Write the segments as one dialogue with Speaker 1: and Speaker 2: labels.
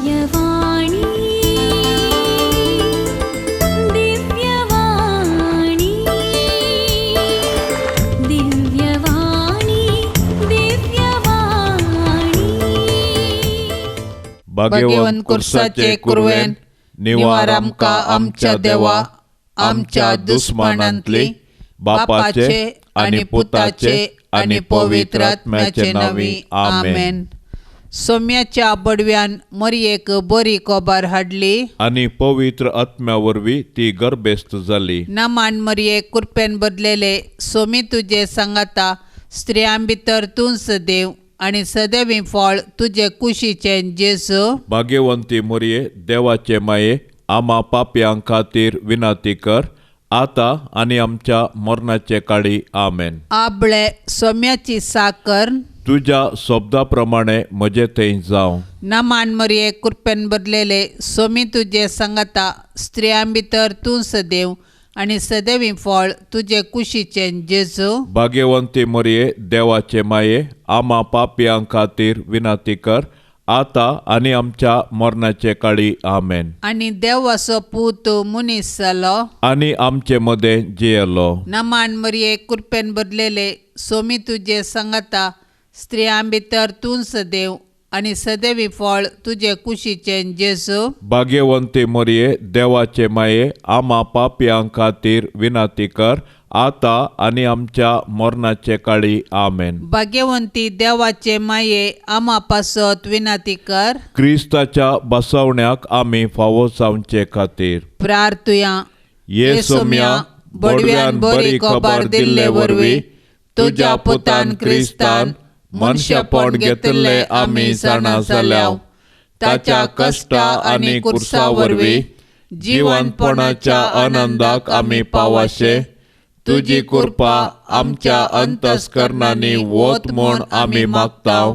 Speaker 1: दिव्यवाणी दिव्यवाणी दिव्यवाणी दिव्यवाणी
Speaker 2: भाग्यवान कुर्साचे कुरवेन निवार आमका आमच्या देवा आमच्या दुश्मनांतली बापाचे आणि पुताचे आणि पवित्र आत्म्याचे नावी आमेन.
Speaker 3: सोम्याच्या बडव्यान मरियेक बरी कोबार हाडली
Speaker 2: आणि पवित्र आत्म्यावरवी ती गर्भेस्त झाली.
Speaker 3: नमान मरिये कुरपेन बदलेले सोमी तुझे सांगाता स्त्रियां भितर तूं सदैव आणि सदैवी फळ तुझे कुशीचे जेजू.
Speaker 2: भाग्यवंती मोरये देवाचे माये आम्हा पाप्यां खातीर विनंती कर आता आणि आमच्या मरणाचे काळी आमेन.
Speaker 3: आबळे सोम्याची साकर
Speaker 2: तुझ्या शब्दाप्रमाणे म्हजे थंय जावं.
Speaker 3: नमान मरिये कुरपेन बदलेले सोमी तुझे सांगाता स्त्रियां भितर तूं सदैव आणि सदैवी फळ तुझे कुशीचे जेजू.
Speaker 2: भाग्यवंती मोरये देवाचे माये आम्हा पाप्यां खातीर विनंती कर आता आणि आमच्या मरणाचे काळी आमेन.
Speaker 3: आणि देवाचो पूत मुनीस जालो
Speaker 2: आणि आमचे मध्ये जियलो.
Speaker 3: नमान मरिये कुरपेन बदलेले सोमी तुझे सांगाता स्त्रियां भितर तूं सदैव आणि सदैवी फळ तुझे कुशीचे जेजू.
Speaker 2: भाग्यवंती मोरये देवाचे माये आम्हा पाप्यां खातीर विनंती कर आता आणि आमच्या मरणाचे काळी आमेन.
Speaker 3: भाग्यवंती देवाचे माये आम्हा पासत विनंती कर.
Speaker 2: क्रिस्ताच्या बसवण्याक आम्ही फावो जावचे खातीर
Speaker 3: प्रार्थुया.
Speaker 2: ये सोम्या बडव्यान बरी खबर दिल्ले वरवी तुझ्या पुतान क्रिस्तान मनशापण घेतले आम्ही जाणा जाल्याव ताच्या कष्टा आणि कुर्सा वरवी जीवनपणाच्या आनंदाक आम्ही पावाशे. तुझी कृपा आमच्या अंतस्करणांनी वोत म्हूण आम्ही मागताव.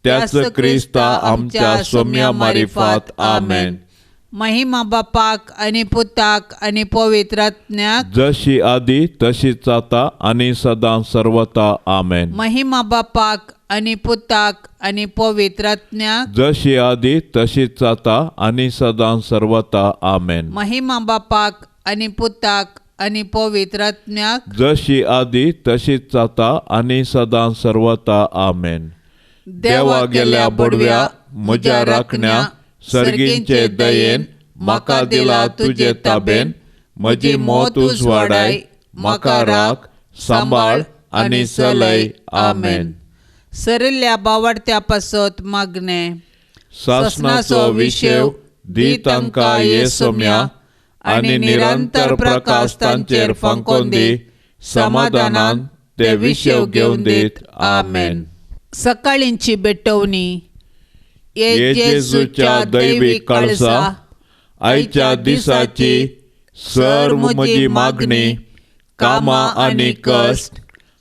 Speaker 2: त्याच क्रिस्ता आमच्या सोम्या मारिफात आमेन.
Speaker 3: महिमा बापाक आणि पुताक आणि पवित्र आत्म्याक
Speaker 2: जशी आदी तशीच आता आणि सदां सर्वता आमेन.
Speaker 3: महिमा बापाक आणि पुताक आणि पवित्र आत्म्याक
Speaker 2: जशी आदी तशीच आता आणि सदां सर्वता आमेन.
Speaker 3: महिमा बापाक आणि पुताक आणि पवित्र आत्म्याक
Speaker 2: जशी आदी तशीच आता आणि सदां सर्वता आमेन. देवा गेल्या बडव्या म्हज्या राखण्या सर्गींचे दयेन म्हाका दिला तुझे ताबेन. म्हजी मोत उजवाडाय म्हाका राख सांबाळ आणि चलय आमेन.
Speaker 3: सरिल्ल्या बावडत्या पासत मागणे.
Speaker 2: सासनाचो विशेव दी तांकां ये सोम्या आणि निरंतर प्रकाश तांचेर फंकोन दी. समाधानान ते विशेव घेवन दीत आमेन.
Speaker 3: सकाळींची बेटवणी.
Speaker 2: ये जेजूच्या दैवीक काळजा आयच्या दिसाची सर म्हजी मागणी कामां आणि कश्ट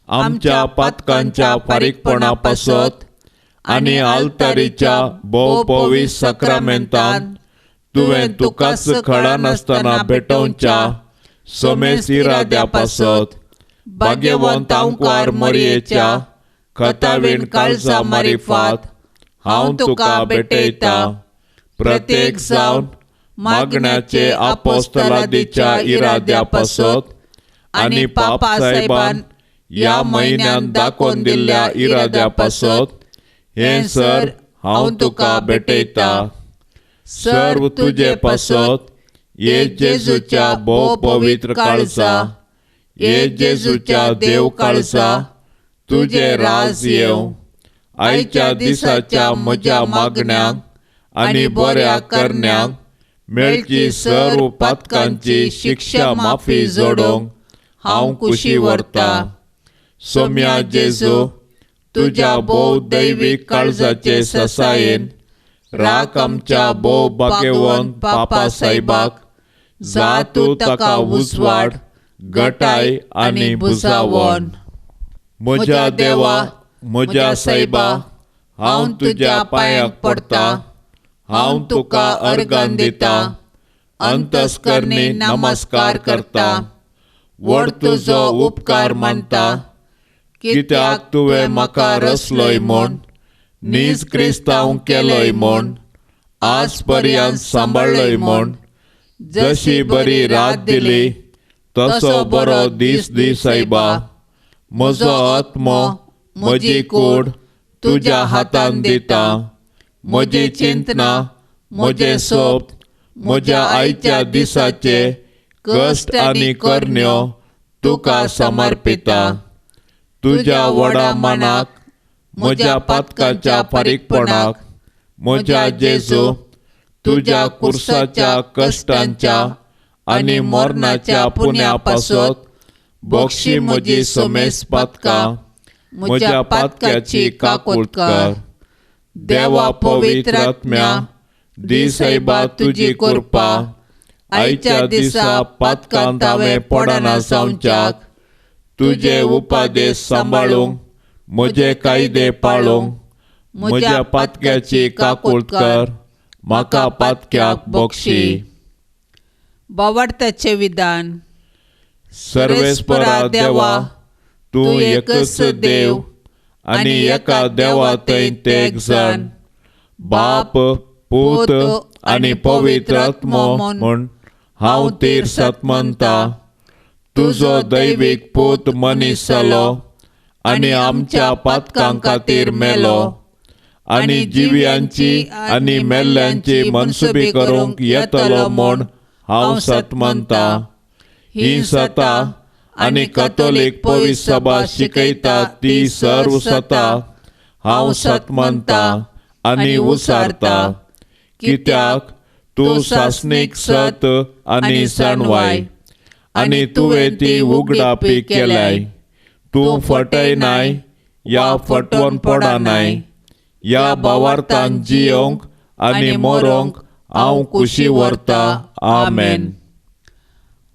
Speaker 2: आमच्या पातकांच्या फारीकपणा पासत आणि आलतारीच्या भोव पवित्र सक्रामेंतान तुवें तुकाच खडा नासतना भेटोवच्या सोमेस इराद्या पासत भाग्यवंत आंकवार मरियेच्या खतावीण काळजा मारिफात हांव तुका भेटयता. प्रत्येक जावन मागण्याचे आपोस्तलादीच्या इराद्या पासत आणि पापा साहेबान या म्हयन्यान दाखोवन दिल्ल्या इराद्या पासत हे सर हांव तुका भेटयता. सर्व तुजे पासत ये जेजूच्या भोव पवित्र काळजा ये जेजूच्या देव काळजा तुझे राज येव. आयच्या दिसाच्या म्हज्या मागण्यांक आणि बऱ्या करण्यांक मेळची सर्व पातकांची शिक्षा माफी जोडोंक हांव खुशी व्हरता. सोम्या जेजू तुझ्या भोव दैवीक काळजाचे ससायेन राख आमच्या भोव भाग्यवंत पापा साहेबाक. जा तूं ताका उजवाड घटाय आणि बुजावण. म्हज्या देवा म्हज्या साहेबा हांव तुज्या पांयाक पडटा. हांव तुका अर्गान दिता. अंतस्करणी नमस्कार करता. व्हड तुजो उपकार मानता. कित्याक तुवें म्हाका रचलोय म्हूण नीज क्रिस्तांव केलोय म्हूण आजपर्यंत सांभाळलंय म्हूण जशी बरी रात दिली तसो बरो दीस दी सायबा. म्हजो आत्मो म्हजी कूड तुज्या हातान दिता. म्हजी चिंतना म्हजे सोप म्हज्या आयच्या दिसाचे कश्ट आनी करण्यो तुका समर्पिता. तुज्या व्हडा मनाक म्हज्या पातकाच्या फारीकपणाक म्हज्या जेजू तुज्या कुर्साच्या कश्टांच्या आनी मरणाच्या पुण्या पासत बक्षी म्हजी समेस पातकां म्हज्या पातकाची काकूट कर. देवा पवित्र आत्म्या दी सायबा तुजी कृपा आयच्या दिसा पातकांत हांवें पडना जावच्याक तुजे उपादेश सांबाळूंक म्हजे कायदे पाळूंक म्हज्या पातक्याची काकूट कर. म्हाका पातक्याक बक्षी.
Speaker 3: बावार्थाचें विधान.
Speaker 2: सर्वेस्परा देवा तूं एकच देव आनी एका देवा थंय तेग जाण बाप पूत आनी पवित्र आत्मो म्हूण हांव तीर सतमनता. तुजो दैवीक पूत मनीस जालो आनी आमच्या पातकां खातीर मेलो आनी जिव्यांची आनी मेल्ल्यांची मनसुबी करूंक येतलो म्हूण हांव सतमनता. ही सता आनी कॅथोलीक पवित्र सभा शिकयता ती सर्व सता हांव सतमनता आनी उसारता. कित्याक तूं सासणीक सत आनी सणवाय आनी तुवें ती उगडापी केल्याय. तूं फटयनाय या फटवून पडनाय. या भावार्थान जियोंक आनी मरोंक हांव खुशी व्हरता. आमेन.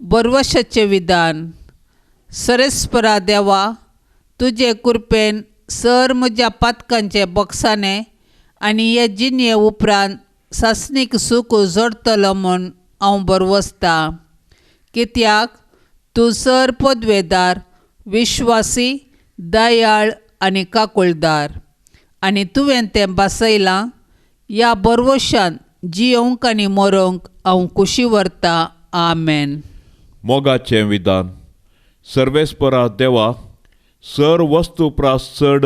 Speaker 3: बरवशाचें विधान. सर्वेस्परा देवा तुजे कृपेन सर म्हज्या पातकांचे बक्षाने आनी हे जिणे उपरांत सासणीक सूख जोडटलो म्हूण हांव बरवसता. कित्याक तूं सर पदवेदार विश्वासी दयाळ आनी काकुळदार आनी तुवें तें बसयलां. ह्या बरवशान जियोंक आनी मरोंक हांव खुशी व्हरता. आमेन.
Speaker 2: मोगाचें विधान. सर्वेस्परा देवा सर वस्तू प्रास चड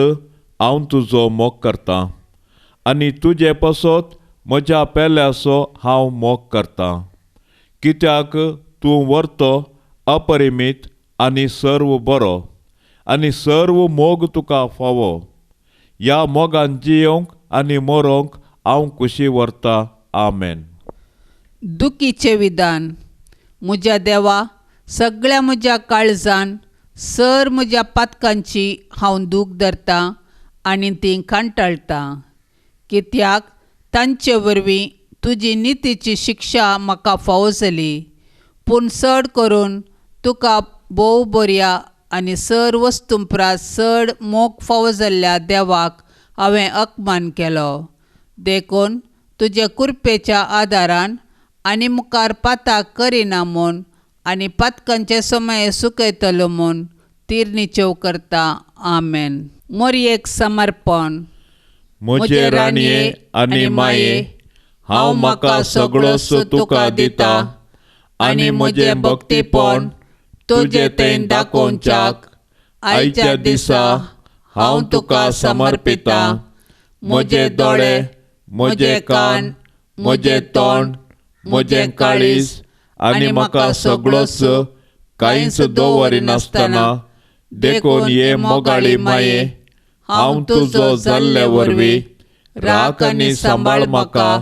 Speaker 2: हांव तुजो मोग करतां आनी तुजे पासत म्हज्या पेल्याचो हांव मोग करतां. कित्याक तूं व्हरतो अपरिमीत आनी सर्व बरो आनी सर्व मोग तुका फावो. ह्या मोगान जियोंक आनी मरोंक हांव खुशी व्हरता. आमेन.
Speaker 3: दुखीचें विधान. म्हज्या देवा सगळ्या म्हज्या काळजान सर म्हज्या पातकांची हांव दूख धरतां आनी तीं कांटाळटां. कित्याक तांचे वरवीं तुजी नितीची शिक्षा म्हाका फावो जाली. पूण चड करून तुका भोव बऱ्या आनी सर वस्तूं प्रास चड मोग फावो जाल्ल्या देवाक हांवें अपमान केलो. देखून तुजे कृपेच्या आदारान आनी मुखार पाताक करिना म्हूण आनी पातकांचे समय सुकयतलो म्हूण तीर्निचेव करता. आमेन. मरयेक समर्पण.
Speaker 2: म्हजे राणये आनी माये हांव म्हाका सगळोच तुका दिता आनी म्हजें भक्तीपण तुजे थंय दाखोवच्याक आयच्या दिसा हांव तुका समर्पिता. म्हजे दोळे म्हजे कान म्हजें तोंड म्हजें काळीज आनी म्हाका सगळोच कांयच दवरिनासतना देखून हे मोगाळी माये हांव तुजो जाल्ले वरवीं राख आनी सांबाळ म्हाका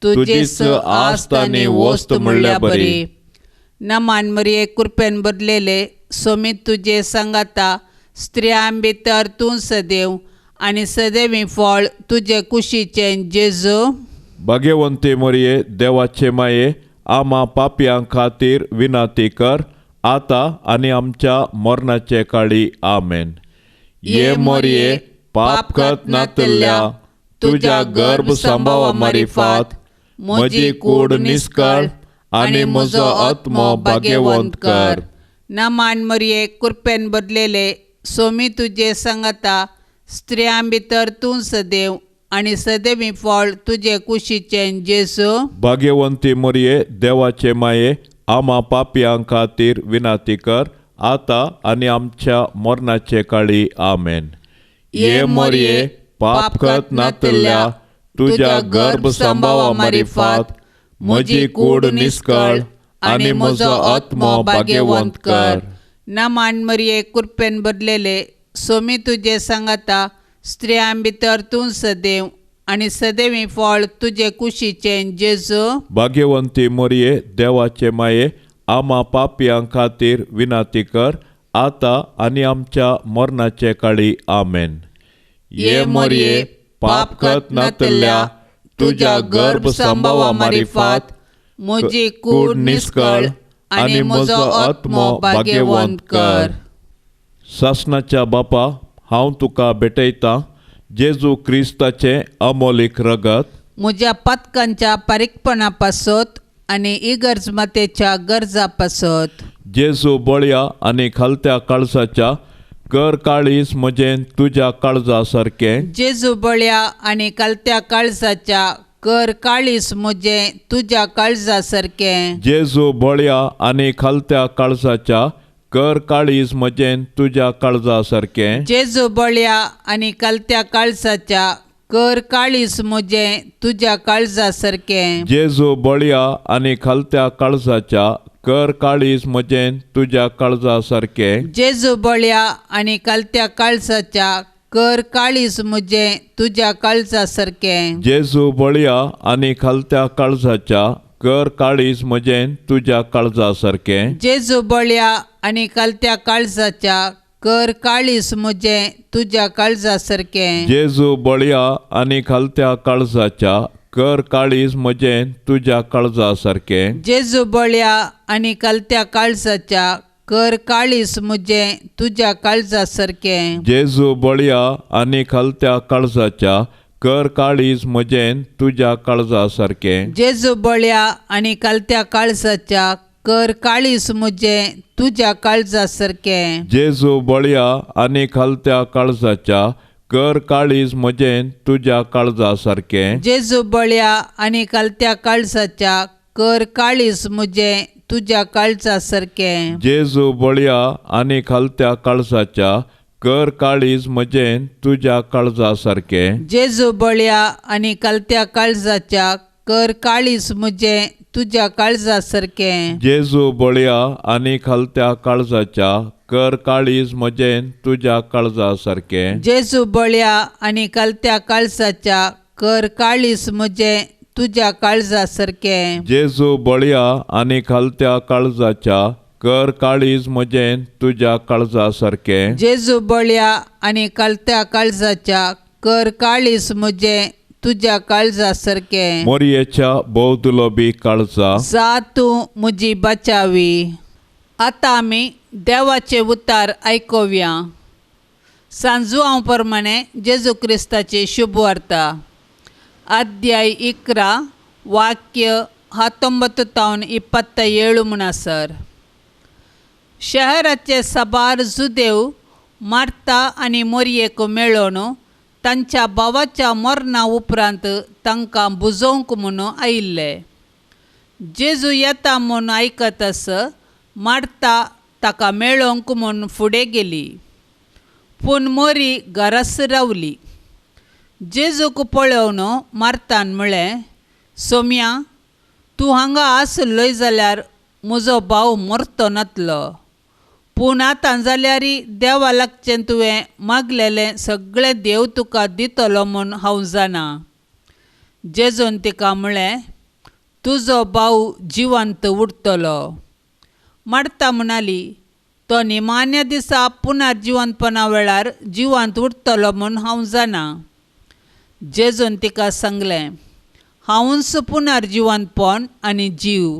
Speaker 2: तुजीच आस्त आनी वस्त म्हणल्या बरी.
Speaker 3: नमान मरिये कृपेन बदलेले सोमी तुजे सांगाता स्त्रियां भितर तूं सदैव आनी सदैवी फळ तुजे कुशीचें जेजू.
Speaker 2: भाग्यवंते मरिये देवाचे माये आमा पापयां खातीर विनाती कर आता आनी आमच्या मरणाचे काळी. आमेन. ये मरिये पाप करत नातल्या तुज्या गर्भ संभावा मारिफात म्हजी कूड निस्कळ आनी म्हजो आत्मो भाग्यवंत कर.
Speaker 3: नमान मरिये कृपेन बदलेले सोमी तुजे सांगाता स्त्रियां भितर तूं सदैव आनी सदैवी फळ तुजे कुशीचें जेजू.
Speaker 2: भाग्यवंती मरिये देवाचे माये आम्हा पापियां खातीर विनाती कर आता आनी आमच्या मरणाचे काळी आमेन. ये मरिये पाप करत नातल्या तुझ्या गर्भ संभावा मारिफात म्हजी कूड निस्कळ आनी म्हजो आत्मो भाग्यवंत कर.
Speaker 3: नमान मरिये कृपेन भरलेले सोमी तुजे सांगाता स्त्रियां भितर तूं सदैव आनी सदैवी फळ तुजे कुशीचें जेजू.
Speaker 2: भाग्यवंती मरिये देवाचे माये आम्हा पापियां खातीर विनाती कर आता आनी आमच्या मरणाचे काळी आमेन. ये मरिये पाप करत नातल्या तुझ्या गर्भ संभावा मारिफात
Speaker 3: म्हजी कूड निस्कळ आनी म्हजो आत्मो भाग्यवंत कर.
Speaker 2: सासणाच्या बापा हांव तुका भेटयतां जेजू क्रिस्ताचें अमोलीक रगत
Speaker 3: म्हज्या पथकांच्या पारीकपणा पासत आनी इगर्जमतेच्या गरजा पासत.
Speaker 2: जेजू बळया आनी खालत्या काळजाच्या कर काळीज म्हजें तुज्या काळजा सारकें.
Speaker 3: जेजू बळ्या आनी कालत्या काळजाच्या कर काळीस म्हजें तुज्या काळजा सारकें.
Speaker 2: जेजू बळया आनी खालत्या काळजाच्या कर काळीज म्हजें तुज्या काळजा सारकें.
Speaker 3: जेजू बळ्या आनी कालत्या काळजाच्या कर काळीस म्हजें तुज्या काळजा सारकें.
Speaker 2: जेजू बळया आनी खालत्या काळजाच्या कर काळीज म्हजें तुज्या काळजा सारकें.
Speaker 3: जेजू बळ्या आनी कालत्या काळजाच्या कर काळीस म्हजें तुज्या काळजा सारकें.
Speaker 2: जेजू बळया आनी खालत्या काळजाच्या कर काळीज म्हजें तुज्या काळजा सारकें.
Speaker 3: जेजू बळ्या आनी कालत्या काळजाच्या कर काळीस म्हजें तुज्या काळजा सारकें.
Speaker 2: जेजू बळया आनी खालत्या काळजाच्या कर काळीज म्हजें तुज्या काळजा सारकें.
Speaker 3: जेजू बळ्या आनी कालत्या काळजाच्या कर काळीस म्हजें तुज्या काळजा सारकें.
Speaker 2: जेजू बळया आनी खालत्या काळजाच्या कर काळीज म्हजें तुज्या काळजा सारकें.
Speaker 3: जेजू बळ्या आनी कालत्या काळजाच्या कर काळीस म्हजें तुज्या काळजा सारकें.
Speaker 2: जेजू बळया आनी खालत्या काळजाच्या कर काळीज म्हजें तुज्या काळजा सारकें.
Speaker 3: जेजू बळ्या आनी कालत्या काळजाच्या कर काळीस म्हजें तुज्या काळजा सारकें.
Speaker 2: जेजू बळया आनी खालत्या काळजाच्या कर काळीज म्हजें तुज्या काळजा सारकें.
Speaker 3: जेजू बळ्या आनी कालत्या काळजाच्या कर काळीस म्हजें तुज्या काळजा सारकें.
Speaker 2: जेजू बळया आनी खालत्या काळजाच्या कर काळीज म्हजें तुज्या काळजा सारकें.
Speaker 3: जेजू बळ्या आनी कालत्या काळजाच्या कर काळीस म्हजें तुज्या काळजा सारकें.
Speaker 2: जेजू बळया आनी खालत्या काळजाच्या कर काळीज म्हजें तुज्या काळजा सारकें.
Speaker 3: जेजू बळ्या आनी कालत्या काळजाच्या कर काळीस म्हजें तुज्या काळजा सारकें.
Speaker 2: मोरयेच्या भोवतलोबी काळजा
Speaker 3: जा तूं म्हजी बचावी. आतां आमी देवाचे उतार आयकुया. सांजू हांव प्रमाणे जेजू क्रिस्ताची शुभ वार्ता. अध्याय 11 वाक्य 19-27 म्हणसर. शहराचे साबार जुदेव मार्ता आनी मोरयेक मेळोवन तांच्या भावाच्या मरणा उपरांत तांकां बुजोवंक म्हूण आयिल्ले. जेजू येता म्हूण आयकतस मार्ता ताका मेळोवंक म्हूण फुडें गेली. पूण मोरी घरास रावली. जेजूक पळोवन मार्तान म्हळें, सोम्या, तूं हांगा आसलोय जाल्यार म्हजो भाव मरतो नातलो. पूण आतां जाल्यारय देवा लागचें तुवें मागलेलें सगळें देव तुका दितलो म्हूण हांव जाणा. जेजून तिका म्हळें, तुजो भाव जिवंत उरतलो. मार्ता म्हणाली, तो निमाण्या दिसा पुनर्जिवंतपणा वेळार जिवंत उरतलो म्हूण हांव जाणा. जेजून तिका सांगलें, हांवूच पुनर्जिवंतपण आनी जीव.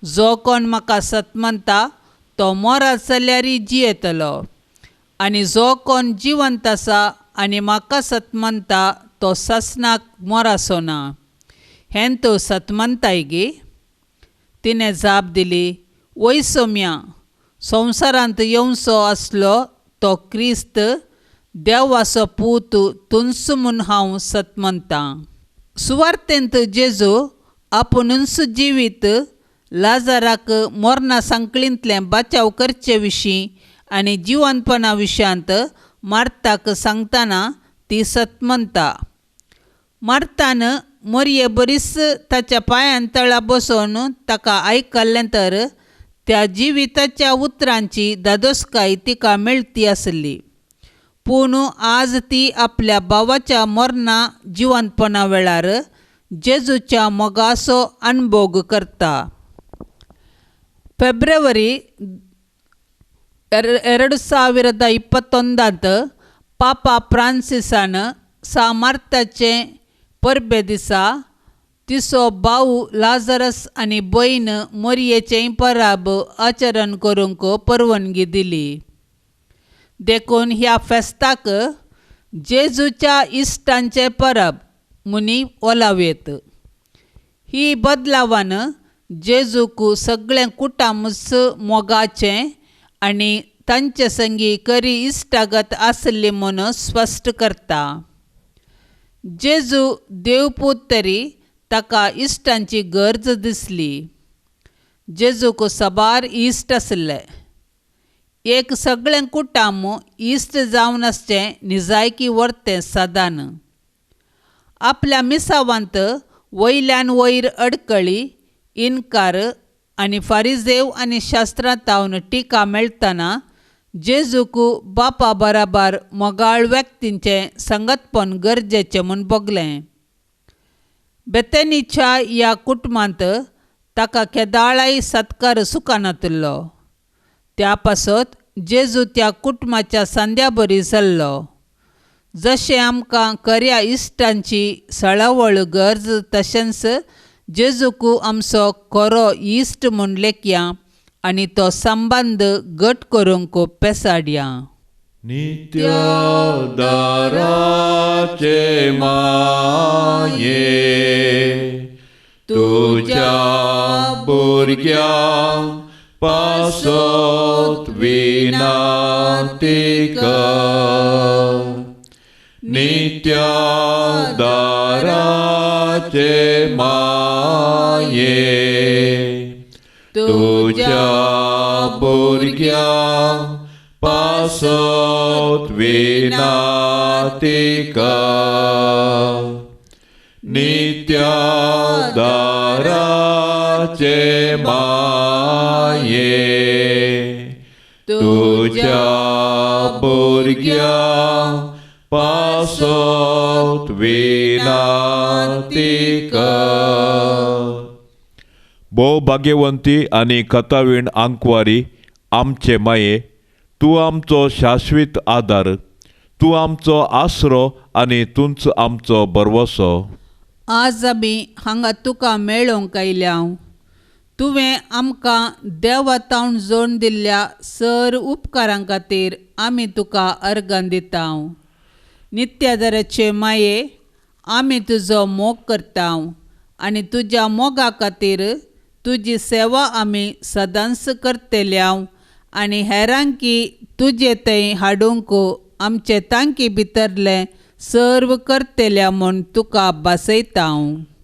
Speaker 3: जो कोण म्हाका सतमंता तो मरत जाल्यारय जियेतलो, आनी जो कोण जिवंत आसा आनी म्हाका सतमंता तो सासणाक मरासो ना. हें तूं सतमंताय गे? तिणें जाप दिली, वय सोम्या, संवसारांत येवचो आसलो तो क्रिस्त देवाचो पूत तुनस म्हूण हांव सत म्हणटां. सुवार्थेंत जेजू आपुणूच जिवीत लाजाराक मोरणा सांकळींतलें बचाव करचे विशीं आनी जिवंतपणा विशयांत मार्ताक सांगतना ती सत म्हणटा. मार्तान मोरये बरीच ताच्या पांयां तळा बसोवन ताका आयकल्लें तर त्या जिविताच्या उतरांची दादोसकाय तिका मेळटी आसली. पूण आज ती आपल्या भावाच्या मरणा जिवंतपणा वेळार जेजूच्या मोगाचो अणभव करता. फेब्रुवारी 2021 पापा फ्रांसिसान मार्ताचे परबे दिसा तिचो भाऊ लाजरस आनी भयण मोरयेचें परब आचरण करूंक परवानगी दिली. देखून ह्या फेस्ताक जेजूच्या इश्टांचे परब म्हूण ओलावेत. ही बदलावन जेजूक सगळें कुटुंबच मोगाचें आनी तांचे संगी खरी इश्टागत आसली म्हूण स्पश्ट करता. जेजू देवपूत तरी ताका इश्टांची गरज दिसली. जेजूक सबार इश्ट आसले. एक सगळें कुटुंब इश्ट जावन आसचें निजायकी वर्तें सदान. आपल्या मिसावांत वयल्यान वयर अडकळी, इन्कार आनी फारिजेव आनी शास्त्रांतावन टिका मेळटना जेजूक बापा बराबर मोगाळ व्यक्तींचें संगतपण गरजेचें म्हूण बगलें. बेतेनीच्या ह्या कुटुंबांत ताका केदाळाय सत्कार सुखानातलो. त्या पासत जेजू त्या कुटुंबाच्या सांद्या बरी जाल्लो. जशें आमकां खऱ्या इश्टांची सळावळ गरज तशेंच जेजूक आमचो खरो इश्ट म्हूण लेखया आनी तो संबंद घट करूंक पेसाडया.
Speaker 2: नित्य दाराचे माये तुझ्या भुरग्यांक पासत विनंती कर. नित्य दाराचे माये तुझ्या भुरग्यांक पासत विनंती कर. नित्य दाराचे माये तुझ्या भुरग्यांक पासत विनंती कर. भोव भाग्यवंती आनी कथावीण आंकवारी आमचे माये, तूं आमचो शाश्वीत आदार, तूं आमचो आसरो आनी तूंच आमचो बरवसो.
Speaker 3: आज आमी हांगा तुका मेळोवंक आयल्या. तुवें आमकां देवातावन जोडून दिल्ल्या सर उपकारां खातीर आमी तुका अर्गां दिता. नित्यादाराचे माये, आमी तुजो मोग करता आनी तुज्या मोगा खातीर तुजी सेवा आमी सदांच करतल्या आनी हेरांकी तुजे थंय हाडूंक आमचे तांकी भितरले सर्व करतल्या म्हूण तुका बासयता.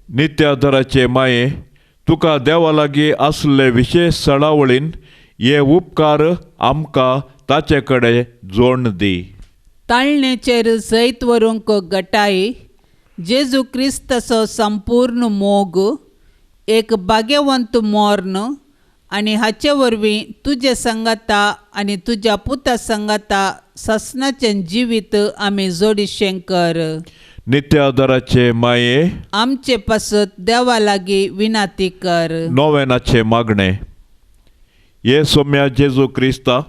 Speaker 2: नित्यादाराचे माये, तुका देवा लागीं आसले विशेश सळावळीन हे उपकार आमकां ताचे कडेन जोडून दी.
Speaker 3: ताळणेचेर जैत व्हरूंक गटाय जेजू क्रिस्ताचो संपूर्ण मोग, एक भाग्यवंत मोर्न आनी हाचे वरवीं तुजे संगता आनी तुज्या पुता संगता ससनाचें जिवीत आमी जोडिशें कर.
Speaker 2: नित्यादाराचे माये,
Speaker 3: आमचे पासत देवा लागीं विनंती कर.
Speaker 2: नोवेनाचे मागणे. हे सोम्या जेजू क्रिस्ता,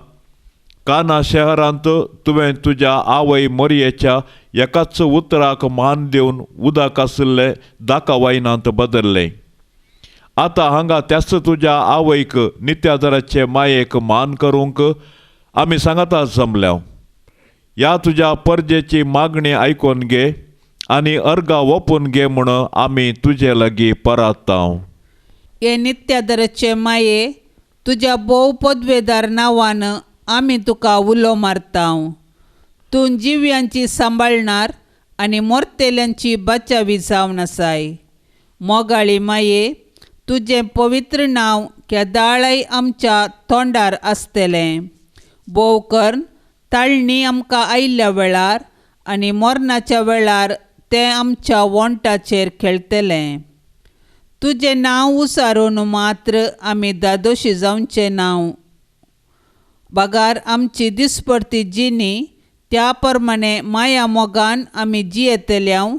Speaker 2: काना शहरांत तुवें तुज्या आवय मोरयेच्या एकाच उतराक मान दिवन उदक आशिल्ले दाका वायनांत बदल्लें. आतां हांगा त्याच तुज्या आवयक नित्यादाराचे मायेक मान करूंक आमी सांगता जमल्या. ह्या तुज्या परजेची मागणी आयकून घे आनी अर्गां ओपून घे म्हूण आमी तुजे लागीं पराता.
Speaker 3: हे नित्यादाराचे माये, तुज्या भोव पदवेदार नांवान आमी तुका उलो मारता. तूं जिव्यांची सांबाळणार आनी मोरतेल्यांची बचावी जावन आसाय. मोगाळी माये, तुजें पवित्र नांव केदाळय आमच्या तोंडार आसतलें. बोव कर्ण ताळणी आमकां आयिल्ल्या वेळार आनी मरणाच्या वेळार तें आमच्या वोंटाचेर खेळटलें. तुजें नांव उसारून मात्र आमी दादोशी जावचें नांव. बागार आमची दिसपडटी जिणी त्या प्रमाणे माया मोगान आमी जियेतल्यांव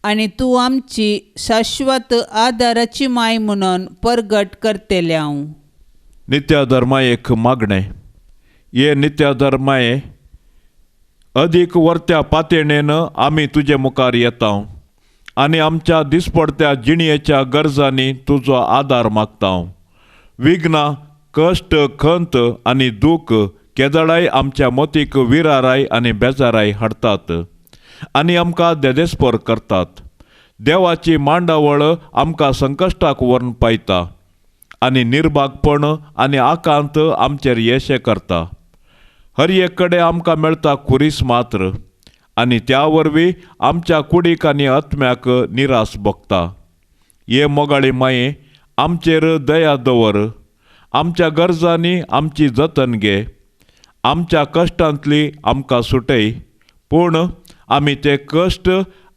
Speaker 3: आनी तूं आमची शाश्वत आदाराची माय म्हणून परगट करतल्यांव.
Speaker 2: नित्याधर्मायेक मागणें. ये नित्याधर्माये, अदीक वर्त्या पातयणेन आमी तुजे मुखार येता आनी आमच्या दिसपडत्या जिणयेच्या गरजांनी तुजो आदार मागता. विघ्नां, कश्ट, खंत आनी दूख केदळाय आमच्या मोतीक विराराय आनी बेजाराय हाडटात आनी आमकां देदेस्पर करतात. देवाची मांडावळ आमकां संकश्टाक व्हरून पायता आनी निर्भागपण आनी आकांत आमचेर येशे करता. हर एक कडेन आमकां मेळटा खुरीस मात्र आनी त्या वरवीं आमच्या कुडीक आनी आत्म्याक निरास भोगता. ये मोगाळी माये, आमचेर दया दवर. आमच्या गरजांनी आमची जतन घे. आमच्या कश्टांतली आमकां सुटय. पूण आमी ते कश्ट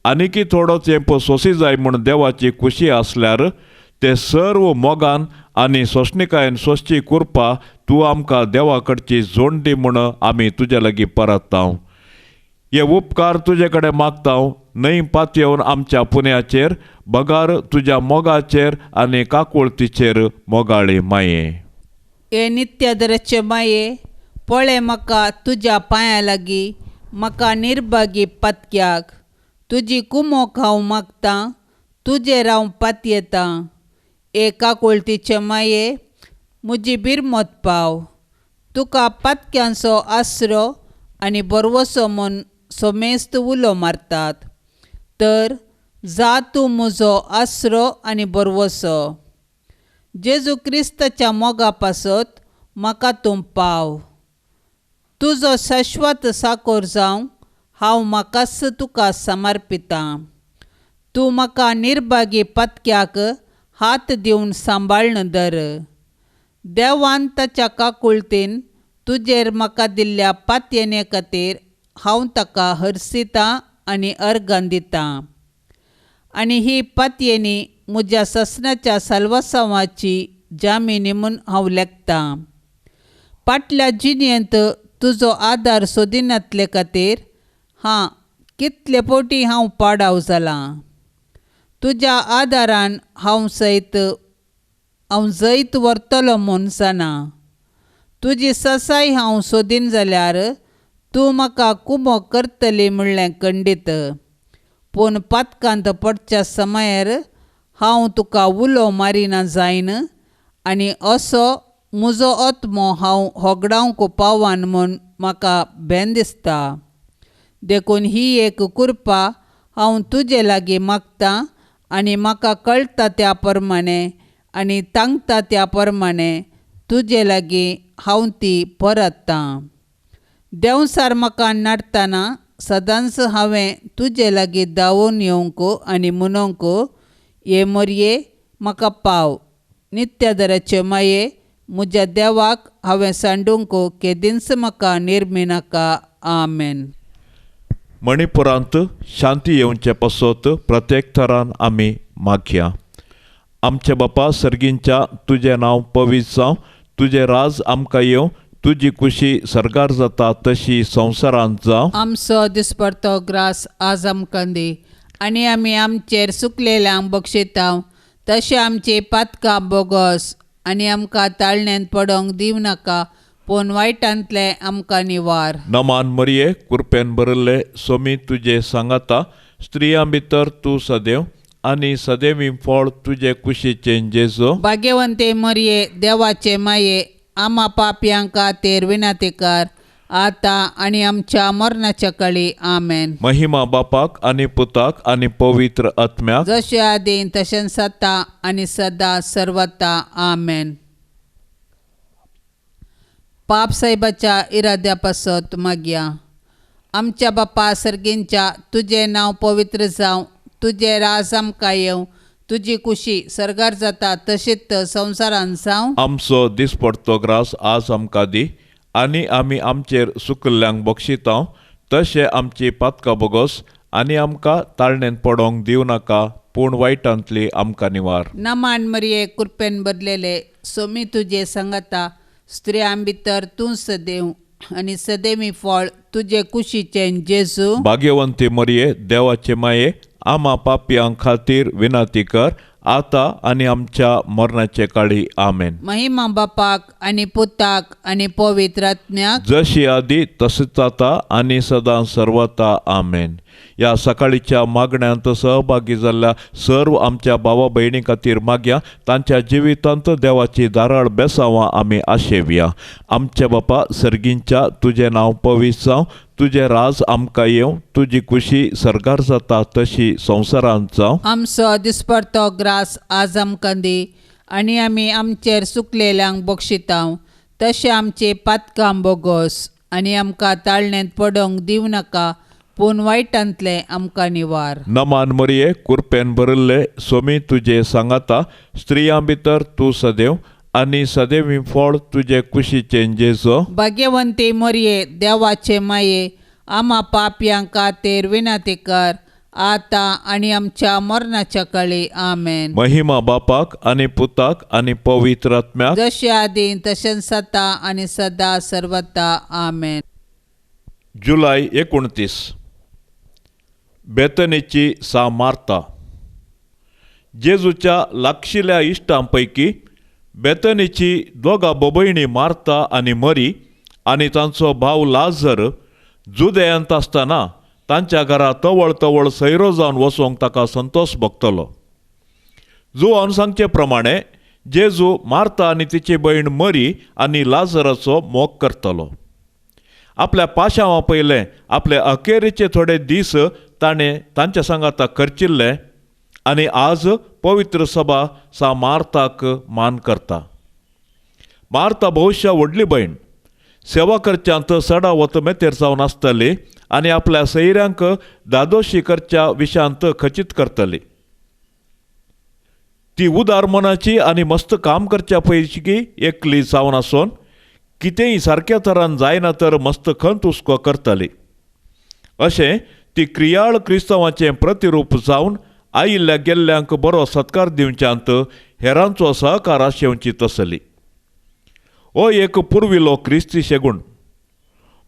Speaker 2: आनिकी थोडो तेंप सोंसी जाय म्हूण देवाची खुशी आसल्यार ते सर्व मोगान आनी सोंसणिकायेन सोंसची कुरपा तूं आमकां देवा कडची जोड दी म्हूण आमी तुजे लागीं परतता. हे उपकार तुजे कडेन मागता, न्हय पातयेवन आमच्या पुण्याचेर, बगार तुज्या मोगाचेर आनी काकुळतीचेर मोगाळी माये.
Speaker 3: हे नित्यादराचे माये, पळय म्हाका तुज्या पांयां लागीं, म्हाका निर्भागी पातक्याक. तुजी कुमोक हांव मागतां, तुजेर हांव पातयेतां. हे काकुळतीचे माये, म्हजी बिरमत पाव. तुका पातक्यांचो आसरो आनी बरवसो म्हूण सोमेस्त उलो मारतात. तर जा तूं म्हजो आसरो आनी बरवसो. जेजू क्रिस्ताच्या मोगा पासत म्हाका तूं पाव. तुजो शाश्वत साकोर जावं हांव म्हाकाच तुका समर्पितां. तूं म्हाका निर्भागी पातक्याक हात दिवन सांबाळन धर. देवान ताच्या काकुळतीन तुजेर म्हाका दिल्ल्या पातयेने खातीर हांव ताका हरसितां आनी अर्गां दितां. आनी ही पातयेनी म्हज्या ससनाच्या साल्वासांवाची जामिनी म्हूण हांव लेखतां. फाटल्या जिणेंत तुजो आदार सोदिनातले खातीर कितले फावटी हांव पाडाव जालां. तुज्या आदारान हांव जैत व्हरतलो म्हूण जाणा. तुजी ससाय हांव सोदीन जाल्यार तूं म्हाका कुमो करतली म्हणलें खंडीत. पूण पातकांत पडच्या समयार हांव तुका उलो मारिना जायन आनी असो म्हजो आत्मो हांव होगडावंक पावान म्हूण म्हाका भेन दिसता. देखून ही एक कुरपा हांव तुजे लागीं मागतां आनी म्हाका कळटा त्या प्रमाणे आनी तांगता त्या प्रमाणे तुजे लागीं हांव ती परतां. देंवसार म्हाका नाडटना सदांच हांवें तुजे लागीं धांवून येवंक आनी म्हणूंक, हे मोरये म्हाका पाव. नित्यादराचे माये, म्हज्या देवाक हांवें सांडूंक केदींच म्हाका निर्मी नाका. आमेन.
Speaker 2: मणिपुरांत शांती येवचे पासत प्रत्येक थरान आमी मागया. आमचे बापा सर्गींच्या, तुजें नांव पवित्र जावं. तुजें राज आमकां येवं. तुजी खुशी सरकार जाता तशी संवसारांत जावं.
Speaker 3: आमचो दिसपडतो ग्रास आज आमकां दी. आनी आमी आमचेर चुकलेल्यांक बक्षिता तशें आमची पातकां बोगोस आनी आमकां ताळण्यांत पडोंक दिव नाका, पूण वायटांतले आमकां निवार.
Speaker 2: नमान मरिये, कुरपेन भरिल्ले, सोमी तुजे सांगाता. स्त्रियां भितर तूं सदैव आनी सदैवी फळ तुजे कुशीचें जेजो.
Speaker 3: भाग्यवंते मरिये, देवाचे माये, आमा पापयांक खातीर विनाती कर, आतां आनी आमच्या मरणाच्या काळी. आमेन.
Speaker 2: महिमा बापाक आनी पुताक आनी पवित्र आत्म्याक,
Speaker 3: जशें आदीं तशें सता आनी सदां सर्वता. आमेन. पाप साहेबाच्या इराद्या पासत मागया. आमच्या बापा सर्गेंच्या तुझें नांव पवित्र जावं, तुझें राज आमकां येवं, तुजी कुशी सर्गार जाता तशीच संवसारान जावं.
Speaker 2: आमचो दिसपडटो ग्रास आज आमकां दी, आनी आमी आमचेर सुकल्ल्यांक बक्षितांव, तशें आमची पातकां बोगोस, आनी आमकां ताळणेन पडोंक दिवं नाका, पूण वायटांतली आमकां निवार.
Speaker 3: नमान मरिये कृपेन भरलेले, सोमी तुजे सांगाता, स्त्रियां भितर तूं सदैव, आनी सदैवी फळ तुजे कुशीचें जेजू.
Speaker 2: भाग्यवंती मरिये, देवाचे माये, आम्हा पापयांक खातीर विनाती कर, आता आनी आमच्या मरणाचे काळी. आमेन.
Speaker 3: महिमा बापाक आनी पुताक आनी पवित्र आत्म्याक,
Speaker 2: जशी आदी तशीच आता आनी सदां सर्वता. आमेन. या सकाळीच्या मागण्यांत सहभागी जाल्ल्या सर्व आमच्या भावा भयणी खातीर मागया, तांच्या जिवितांत देवाची दाराळ बेसावां आमी आशेवया. आमच्या बापा सर्गींच्या तुजें नांव पवित्र जावं, तुजें राज आमकां येवं, तुजी कुशी सर्गार जाता तशी संवसारांत जावं.
Speaker 3: आमचो दिसपडटो ग्रास आज आमकां दी, आनी आमी आमचेर सुकलेल्यांक बक्षितांव, तशें आमची पातकां बोगोस, आनी आमकां ताळणेंत पडोंक दिवं नाका, पूण वायटांतले आमकां निवार.
Speaker 2: नमान मरिये कृपेन भरिल्ले, सोमी तुजे सांगाता, स्त्रियां भितर तूं सदैव, आनी सदैवी फळ तुजे कुशीचें जेजो.
Speaker 3: भाग्यवंती मरिये, देवाचे माये, आम्हा पापयांक खातीर विनाती कर, आता आनी आमच्या मरणाच्या काळी. आमेन.
Speaker 2: महिमा बापाक आनी पुताक आनी पवित्र आत्म्याक,
Speaker 3: जशें आदीं तशेंच जाता आनी सदां सर्वता. आमेन.
Speaker 2: जुलय 29. बेतनेची सा मार्ता. जेजूच्या लागशिल्ल्या इश्टांपैकी बेतनेची दोगा भयणी मार्ता आनी मरी आनी तांचो भाव लाजर जुदेयांत आसतना तांच्या घरा तवळ तवळ सैरो जावन वचोंक ताका संतोष भोगतलो. जुवान सांगचे प्रमाणे जेजू मार्ता आनी तिची भयण मरी आनी लाजराचो मोग करतलो. आपल्या पाशांवा पयलें आपले अखेरेचे थोडे दीस ताणें तांच्या सांगाता करचिल्ले, आनी आज पवित्र सभा सा मार्ताक मान करता. मार्ता भविश्या व्हडली भयण, सेवा करच्यांत सडा वतमेतेर जावन आसतली, आनी आपल्या सैऱ्यांक दादोशी करच्या विशयांत खचीत करतली. ती उदार मनाची आनी मस्त काम करच्या पैकी एकली जावन आसोन कितेंय सारक्या तरान जायना तर मस्त खंत हुस्को करतली. अशें ती क्रियाळ क्रिस्तांवाचें प्रतिरूप जावन आयिल्ल्या गेल्ल्यांक बरो सत्कार दिवच्यांत हेरांचो सहकार आशेवची तसली. हो एक पुर्विलो क्रिस्ती शेगूण,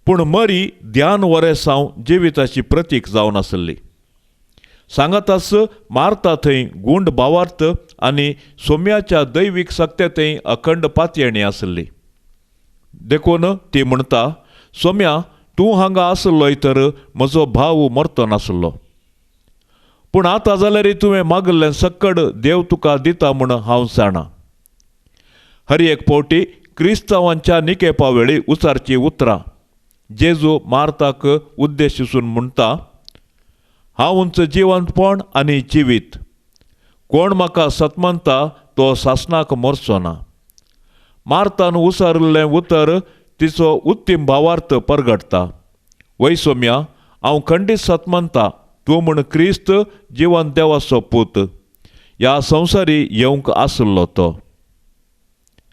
Speaker 2: पूण मरी ध्यान वरें सावन जिविताची प्रतीक जावन आसली. सांगातास मार्ता थंय गुंड भावार्थ आनी सोम्याच्या दैवीक सक्तेतय अखंड पातयेणी आसली. देखून ती म्हणटा, सोम्या, तूं हांगा आसलोय तर म्हजो भाव मरतो नासलो, पूण आतां जाल्यार तुवें मागल्लें सक्कड देव तुका दिता म्हूण हांव जाणा. हर एक फावटी क्रिस्तांवांच्या निकेपा वेळी उचारची उतरां जेजू मार्ताक उद्देशून म्हणटा, हांवूंच जिवंतपण आनी जिवीत. कोण म्हाका सतमंता तो सासणाक मरचो ना. मार्तान उसारिल्लें उतर तिचो उत्तीम भावार्थ परगटता. वै सोम्या, हांव खंडीत सतमंता तूं म्हूण क्रिस्त जिवन देवाचो पूत ह्या संवसारी येवंक आसलो तो.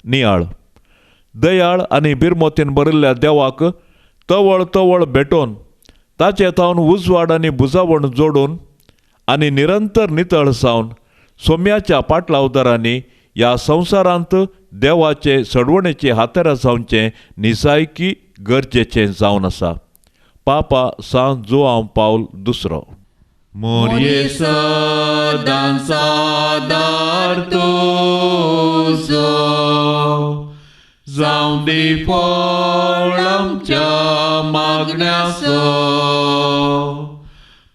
Speaker 2: नियाळ, दयाळ आनी बिरमोतीन भरिल्ल्या देवाक तवळ तवळ भेटोवन ताचे तावन उजवाड आनी बुजावण जोडून आनी निरंतर नितळ सावन सोम्याच्या पाटलावदारांनी ह्या संवसारांत देवाचे सडवणेची हातेरां जावचें निसायकी गरजेचें जावन आसा. पापा सांत जोआंव पावल दुसरो. मोरये सदां सादार तुजो, जावं दी फळ आमच्या मागण्याचो,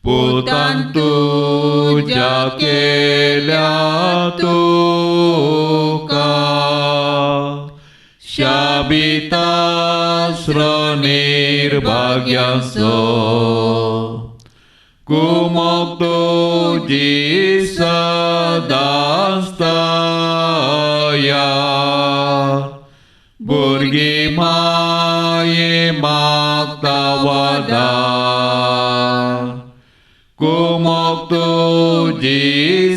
Speaker 2: पुतान तुज्या केल्या तुका शाबिता निर्भाग्याचो, कुमोग तुजी सदांच तयार, भुरगीं माय माये मागता वदार कुमोग तुझी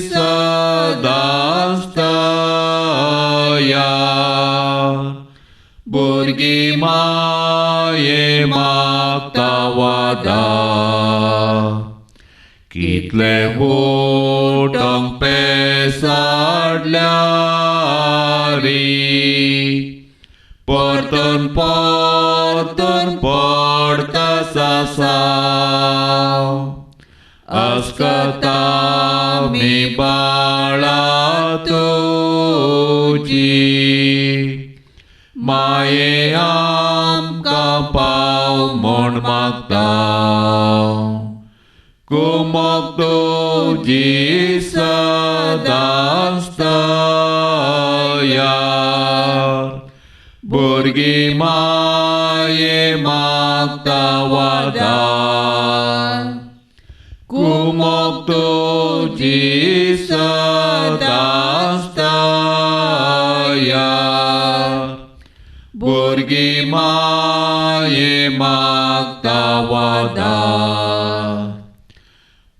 Speaker 2: सदांस्तया भुरगी माये मागता वदार कितले बोटंग पेसाडल्या री परतून पडता सासाव अस्कता मी बाळा तुझी माये आमकां पाव म्हूण मागता कुमोग तुझी सदांस्तया भुरगी माये मागता वदार कुमोग तुझी सदांस्तया भुरगी माये मागता वदार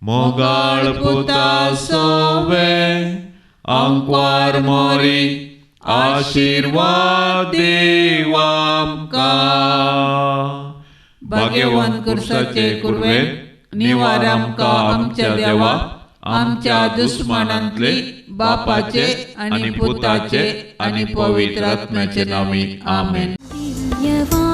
Speaker 2: मोगाळ पुता सोवे अंकवार मोरी आशीर्वाद देव आमकां भाग्यवान कुर्साचे कुरवेन निवार आमकां आमच्या देवा आमच्या दुश्मनांतले बापाचे आनी पुताचे आनी पवित्र आत्म्याचे नामी आमेन.
Speaker 1: दिव्यवाणी